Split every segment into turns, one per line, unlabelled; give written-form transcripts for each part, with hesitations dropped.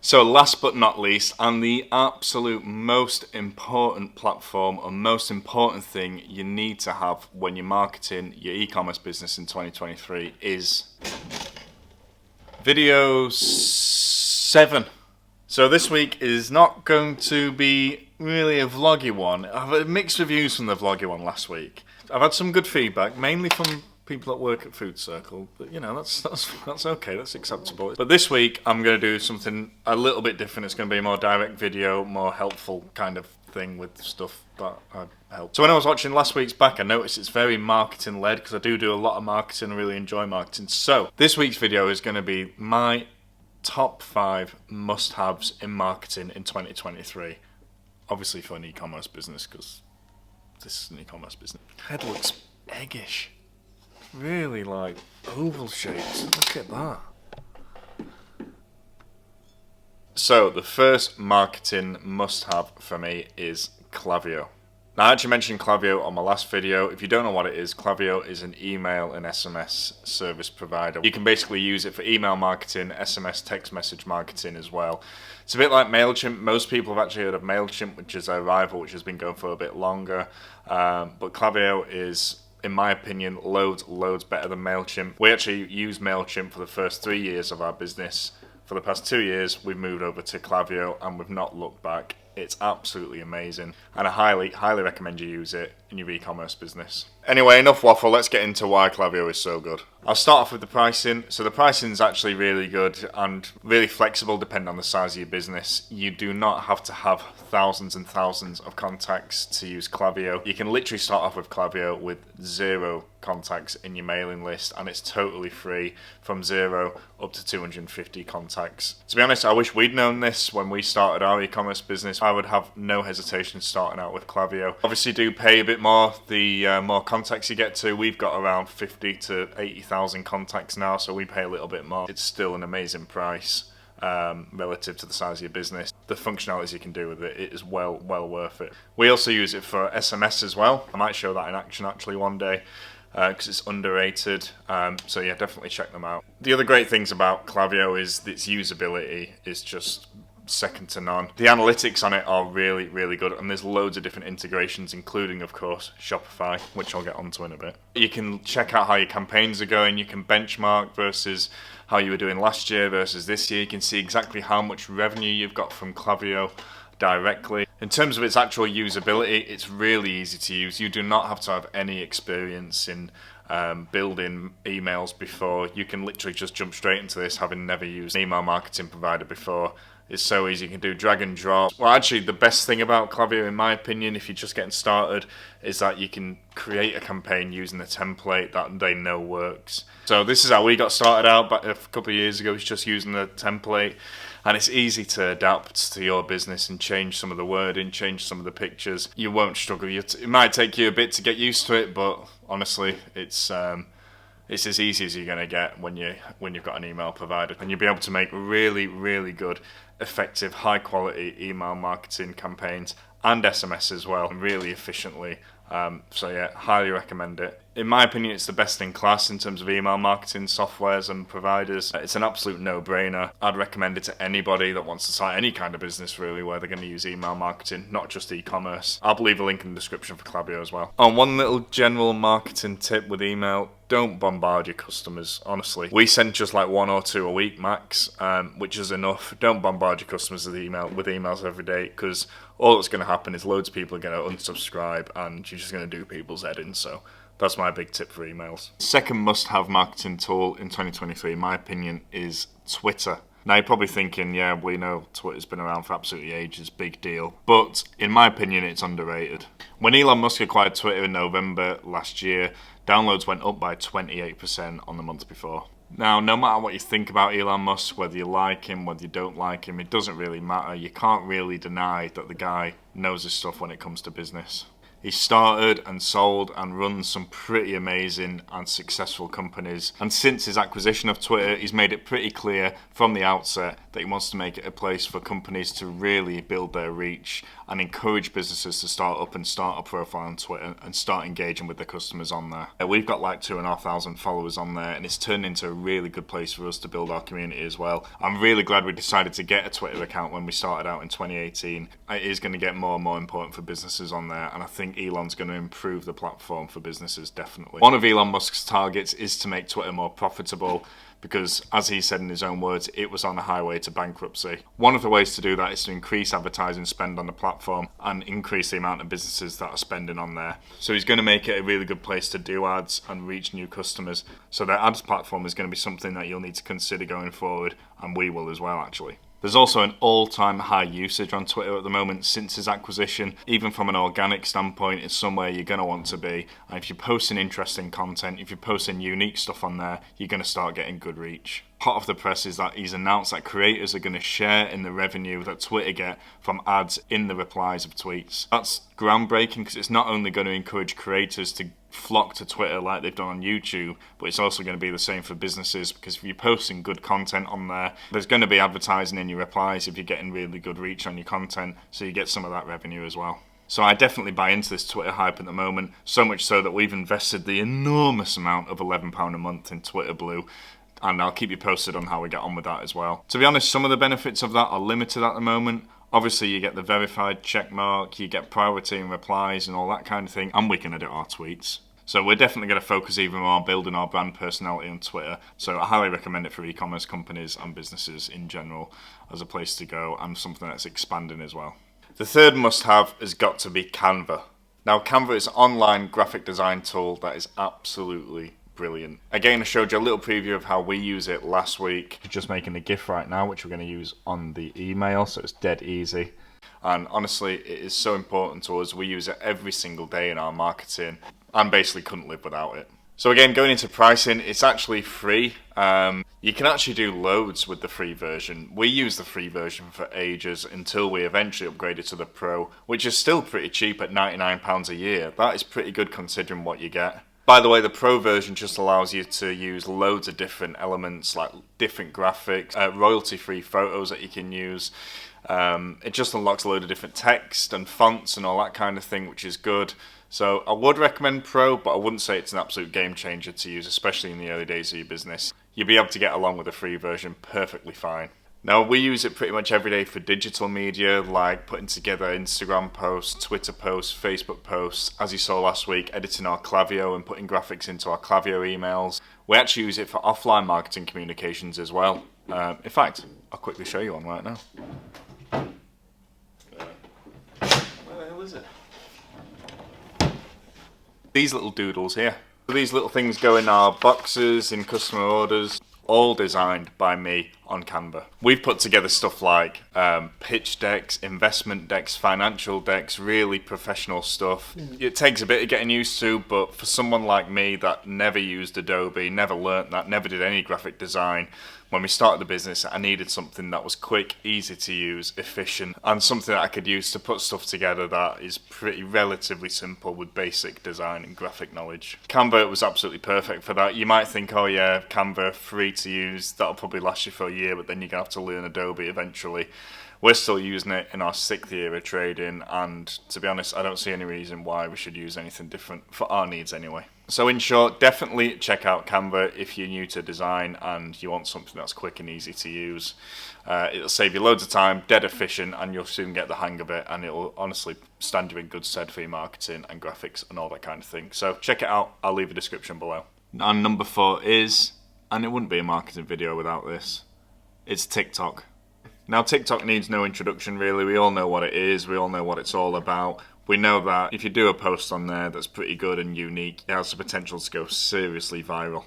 So last but not least, and the absolute most important platform or most important thing you need to have when you're marketing your e-commerce business in 2023 is video 7. So this week is not going to be really a vloggy one. I've had mixed reviews from the vloggy one last week. I've had some good feedback, mainly from people that work at Food Circle, but you know, that's okay, that's acceptable. But this week I'm going to do something a little bit different. It's going to be a more direct video, more helpful kind of thing with stuff that I help. So when I was watching last week's back, I noticed it's very marketing led, because I do a lot of marketing. I really enjoy marketing. So this week's video is going to be my top 5 must-haves in marketing in 2023. Obviously for an e-commerce business, because this is an e-commerce business. Head looks eggish. Really like oval shapes. Look at that. So the first marketing must-have for me is Klaviyo. Now, I actually mentioned Klaviyo on my last video. If you don't know what it is, Klaviyo is an email and SMS service provider. You can basically use it for email marketing, SMS text message marketing as well. It's a bit like MailChimp. Most people have actually heard of MailChimp, which is their rival, which has been going for a bit longer. But Klaviyo is, in my opinion, loads better than MailChimp. We actually used MailChimp for the first 3 years of our business. For the past 2 years, we've moved over to Klaviyo and we've not looked back. It's absolutely amazing, and I highly recommend you use it in your e-commerce business. Anyway, enough waffle, let's get into why Klaviyo is so good. I'll start off with the pricing. So the pricing is actually really good and really flexible depending on the size of your business. You do not have to have thousands and thousands of contacts to use Klaviyo. You can literally start off with Klaviyo with 0 contacts in your mailing list, and it's totally free from 0 up to 250 contacts. To be honest, I wish we'd known this when we started our e-commerce business. I would have no hesitation starting out with Klaviyo. Obviously do pay a bit more the more contacts you get to. We've got around 50 to 80,000 contacts now, so we pay a little bit more. It's still an amazing price relative to the size of your business. The functionalities you can do with it is well worth it. We also use it for SMS as well. I might show that in action actually one day, because it's underrated. So yeah, definitely check them out. The other great things about Klaviyo is its usability is just second to none. The analytics on it are really good, and there's loads of different integrations, including of course Shopify, which I'll get onto in a bit. You can check out how your campaigns are going. You can benchmark versus how you were doing last year versus this year. You can see exactly how much revenue you've got from Klaviyo directly. In terms of its actual usability, it's really easy to use. You do not have to have any experience in building emails before. You can literally just jump straight into this, having never used an email marketing provider before. It's so easy. You can do drag and drop. Well, actually, the best thing about Klaviyo, in my opinion, if you're just getting started, is that you can create a campaign using the template that they know works. So this is how we got started out back a couple of years ago. It's just using the template, and it's easy to adapt to your business and change some of the wording, change some of the pictures. You won't struggle. It might take you a bit to get used to it, but honestly, it's as easy as you're going to get when you've got an email provider, and you'll be able to make really good, effective, high quality email marketing campaigns and SMS as well, really efficiently. So yeah, highly recommend it. In my opinion, it's the best in class in terms of email marketing softwares and providers. It's an absolute no-brainer. I'd recommend it to anybody that wants to start any kind of business really, where they're going to use email marketing, not just e-commerce. I'll leave a link in the description for Klaviyo as well. On one little general marketing tip with email: don't bombard your customers, honestly. We send just like 1 or 2 a week max, which is enough. Don't bombard your customers with emails every day, because all that's going to happen is loads of people are going to unsubscribe and you're just going to do people's head in. So that's my big tip for emails. Second must-have marketing tool in 2023, in my opinion, is Twitter. Now you're probably thinking, yeah, we know Twitter's been around for absolutely ages, big deal. But in my opinion, it's underrated. When Elon Musk acquired Twitter in November last year, downloads went up by 28% on the month before. Now, no matter what you think about Elon Musk, whether you like him, whether you don't like him, it doesn't really matter. You can't really deny that the guy knows his stuff when it comes to business. He started and sold and runs some pretty amazing and successful companies. And since his acquisition of Twitter, he's made it pretty clear from the outset that he wants to make it a place for companies to really build their reach and encourage businesses to start up and start a profile on Twitter and start engaging with their customers on there. We've got like 2,500 followers on there, and it's turned into a really good place for us to build our community as well. I'm really glad we decided to get a Twitter account when we started out in 2018. It is going to get more and more important for businesses on there, and I think Elon's going to improve the platform for businesses, definitely. One of Elon Musk's targets is to make Twitter more profitable because, as he said in his own words, it was on a highway to bankruptcy. One of the ways to do that is to increase advertising spend on the platform and increase the amount of businesses that are spending on there. So he's going to make it a really good place to do ads and reach new customers. So their ads platform is going to be something that you'll need to consider going forward, and we will as well, actually. There's also an all-time high usage on Twitter at the moment since his acquisition. Even from an organic standpoint, it's somewhere you're going to want to be. And if you're posting interesting content, if you're posting unique stuff on there, you're going to start getting good reach. Hot off the press is that he's announced that creators are going to share in the revenue that Twitter get from ads in the replies of tweets. That's groundbreaking because it's not only going to encourage creators to flock to Twitter like they've done on YouTube, but it's also going to be the same for businesses, because if you're posting good content on there, there's going to be advertising in your replies if you're getting really good reach on your content, so you get some of that revenue as well. So I definitely buy into this Twitter hype at the moment, so much so that we've invested the enormous amount of £11 a month in Twitter Blue, and I'll keep you posted on how we get on with that as well. To be honest, some of the benefits of that are limited at the moment. Obviously, you get the verified check mark, you get priority in replies and all that kind of thing, and we can edit our tweets. So we're definitely going to focus even more on building our brand personality on Twitter. So I highly recommend it for e-commerce companies and businesses in general as a place to go, and something that's expanding as well. The third must-have has got to be Canva. Now, Canva is an online graphic design tool that is absolutely brilliant. Again, I showed you a little preview of how we use it last week. We're just making a GIF right now, which we're going to use on the email, so it's dead easy. And honestly, it is so important to us. We use it every single day in our marketing and basically couldn't live without it. So again, going into pricing, it's actually free. You can actually do loads with the free version. We used the free version for ages until we eventually upgraded to the Pro, which is still pretty cheap at £99 a year. That is pretty good considering what you get. By the way, the Pro version just allows you to use loads of different elements, like different graphics, royalty-free photos that you can use. It just unlocks a load of different text and fonts and all that kind of thing, which is good. So I would recommend Pro, but I wouldn't say it's an absolute game changer to use, especially in the early days of your business. You'll be able to get along with the free version perfectly fine. Now, we use it pretty much every day for digital media, like putting together Instagram posts, Twitter posts, Facebook posts. As you saw last week, editing our Klaviyo and putting graphics into our Klaviyo emails. We actually use it for offline marketing communications as well. In fact, I'll quickly show you one right now. Where the hell is it? These little doodles here. These little things go in our boxes, in customer orders, all designed by me on Canva. We've put together stuff like pitch decks, investment decks, financial decks, really professional stuff. It takes a bit of getting used to, but for someone like me that never used Adobe, never learnt that, never did any graphic design, when we started the business, I needed something that was quick, easy to use, efficient, and something that I could use to put stuff together that is pretty relatively simple with basic design and graphic knowledge. Canva was absolutely perfect for that. You might think, oh yeah, Canva, free to use, that'll probably last you for a year, but then you're going to have to learn Adobe eventually. We're still using it in our 6th year of trading, and to be honest, I don't see any reason why we should use anything different for our needs anyway. So in short, definitely check out Canva if you're new to design and you want something that's quick and easy to use. It'll save you loads of time, dead efficient, and you'll soon get the hang of it, and it'll honestly stand you in good stead for your marketing and graphics and all that kind of thing. So check it out, I'll leave a description below. And number 4 is, and it wouldn't be a marketing video without this, it's TikTok. Now, TikTok needs no introduction really. We all know what it is, we all know what it's all about. We know that if you do a post on there that's pretty good and unique, it has the potential to go seriously viral.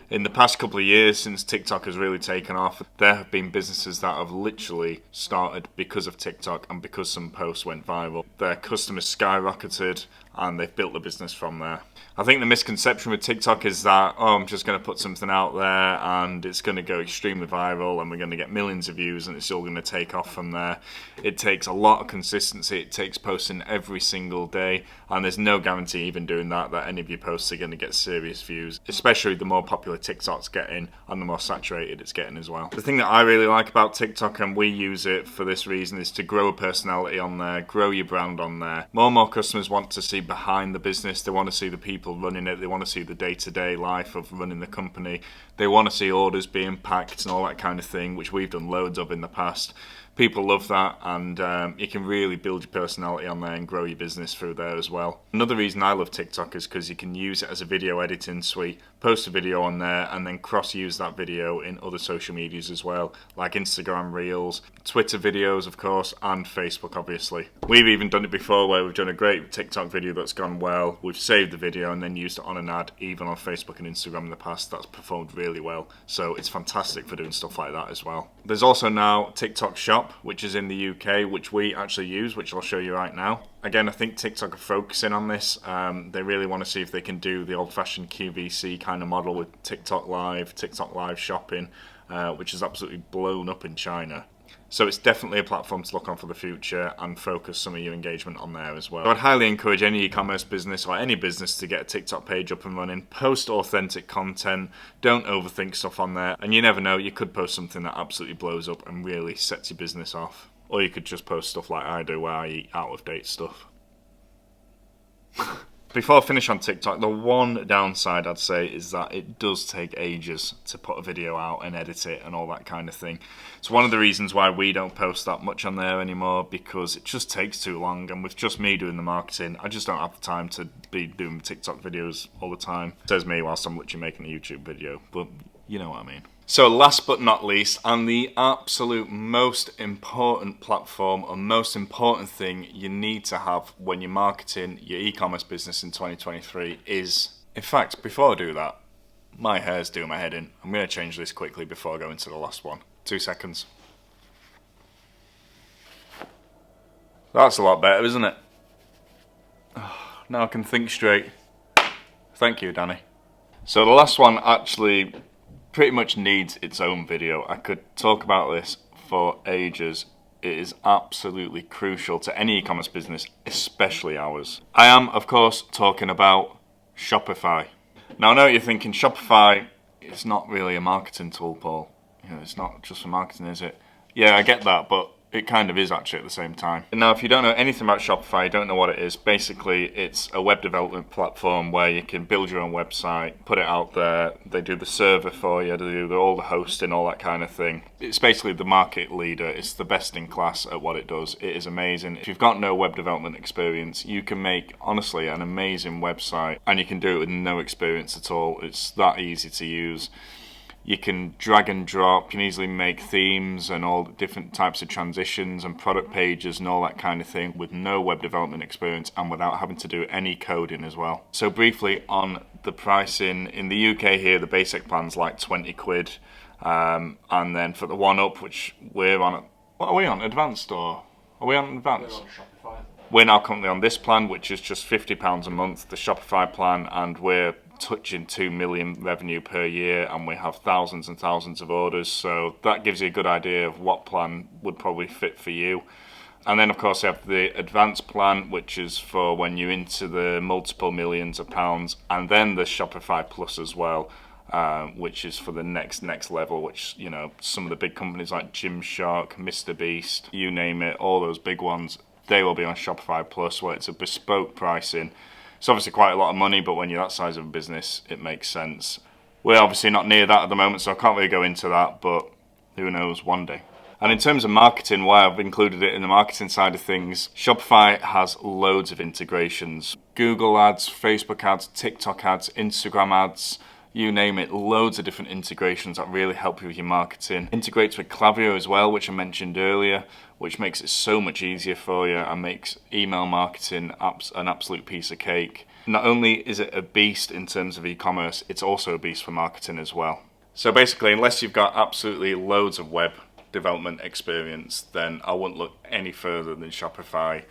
In the past couple of years, since TikTok has really taken off, there have been businesses that have literally started because of TikTok and because some posts went viral. Their customers skyrocketed and they've built the business from there. I think the misconception with TikTok is that, oh, I'm just going to put something out there and it's going to go extremely viral and we're going to get millions of views and it's all going to take off from there. It takes a lot of consistency. It takes posting every single day, and there's no guarantee even doing that any of your posts are going to get serious views, especially the more popular TikTok's getting and the more saturated it's getting as well. The thing that I really like about TikTok, and we use it for this reason, is to grow a personality on there, grow your brand on there. More and more customers want to see behind the business. They want to see the people running it. They want to see the day-to-day life of running the company. They want to see orders being packed and all that kind of thing, which we've done loads of in the past. People love that, and you can really build your personality on there and grow your business through there as well. Another reason I love TikTok is because you can use it as a video editing suite, post a video on there and then cross-use that video in other social medias as well, like Instagram Reels, Twitter videos of course, and Facebook obviously. We've even done it before where we've done a great TikTok video that's gone well, we've saved the video and then used it on an ad, even on Facebook and Instagram in the past. That's performed really well, so it's fantastic for doing stuff like that as well. There's also now TikTok Shop, which is in the UK, which we actually use, which I'll show you right now. Again, I think TikTok are focusing on this. They really want to see if they can do the old-fashioned QVC kind of model with TikTok Live shopping, which has absolutely blown up in China. So it's definitely a platform to look on for the future and focus some of your engagement on there as well. So I'd highly encourage any e-commerce business or any business to get a TikTok page up and running. Post authentic content. Don't overthink stuff on there. And you never know, you could post something that absolutely blows up and really sets your business off. Or you could just post stuff like I do, where I eat out-of-date stuff. Before I finish on TikTok, the one downside I'd say is that it does take ages to put a video out and edit it and all that kind of thing. It's one of the reasons why we don't post that much on there anymore, because it just takes too long, and with just me doing the marketing, I just don't have the time to be doing TikTok videos all the time. Says me whilst I'm literally making a YouTube video, but you know what I mean. So last but not least, and the absolute most important platform or most important thing you need to have when you're marketing your e-commerce business in 2023 is, in fact, before I do that, my hair's doing my head in. I'm going to change this quickly before I go into the last one. 2 seconds. That's a lot better, isn't it? Oh, now I can think straight. Thank you, Danny. So the last one actually pretty much needs its own video. I could talk about this for ages. It is absolutely crucial to any e-commerce business, especially ours. I am, of course, talking about Shopify. Now, I know what you're thinking, Shopify is not really a marketing tool, Paul. You know, it's not just for marketing, is it? Yeah, I get that, but it kind of is actually at the same time. Now, if you don't know anything about Shopify, you don't know what it is, basically it's a web development platform where you can build your own website, put it out there, they do the server for you, they do all the hosting, all that kind of thing. It's basically the market leader, it's the best in class at what it does. It is amazing. If you've got no web development experience, you can make, honestly, an amazing website, and you can do it with no experience at all. It's that easy to use. You can drag and drop, you can easily make themes and all different types of transitions and product pages and all that kind of thing with no web development experience and without having to do any coding as well. So briefly on the pricing, in the UK here the basic plan's like 20 quid, and then for the one up, which we're on, what are we on, advanced or are we on advanced?
We're on Shopify.
We're now currently on this plan, which is just £50 a month, the Shopify plan, and we're touching 2 million revenue per year, and we have thousands and thousands of orders, so that gives you a good idea of what plan would probably fit for you. And then of course you have the advanced plan, which is for when you're into the multiple millions of pounds, and then the Shopify Plus as well, which is for the next level, which, you know, some of the big companies like Gymshark, Mr Beast, you name it, all those big ones, they will be on Shopify Plus, where it's a bespoke pricing. It's obviously quite a lot of money, but when you're that size of a business, it makes sense. We're obviously not near that at the moment, so I can't really go into that, but who knows, one day. And in terms of marketing, why I've included it in the marketing side of things, Shopify has loads of integrations. Google ads, Facebook ads, TikTok ads, Instagram ads, you name it, loads of different integrations that really help you with your marketing. Integrates with Klaviyo as well, which I mentioned earlier, which makes it so much easier for you and makes email marketing an absolute piece of cake. Not only is it a beast in terms of e-commerce, it's also a beast for marketing as well. So basically, unless you've got absolutely loads of web development experience, then I wouldn't look any further than Shopify.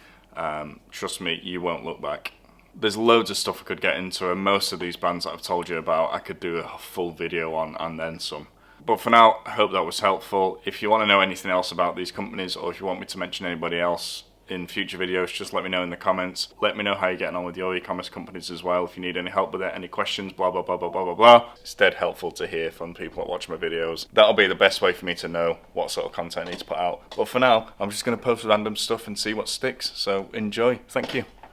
Trust me, you won't look back. There's loads of stuff I could get into, and most of these brands that I've told you about I could do a full video on and then some. But for now, I hope that was helpful. If you want to know anything else about these companies, or if you want me to mention anybody else in future videos, just let me know in the comments. Let me know how you're getting on with your e-commerce companies as well. If you need any help with it, any questions, blah blah blah blah blah blah blah. It's dead helpful to hear from people that watch my videos. That'll be the best way for me to know what sort of content I need to put out. But for now, I'm just going to post random stuff and see what sticks. So enjoy. Thank you.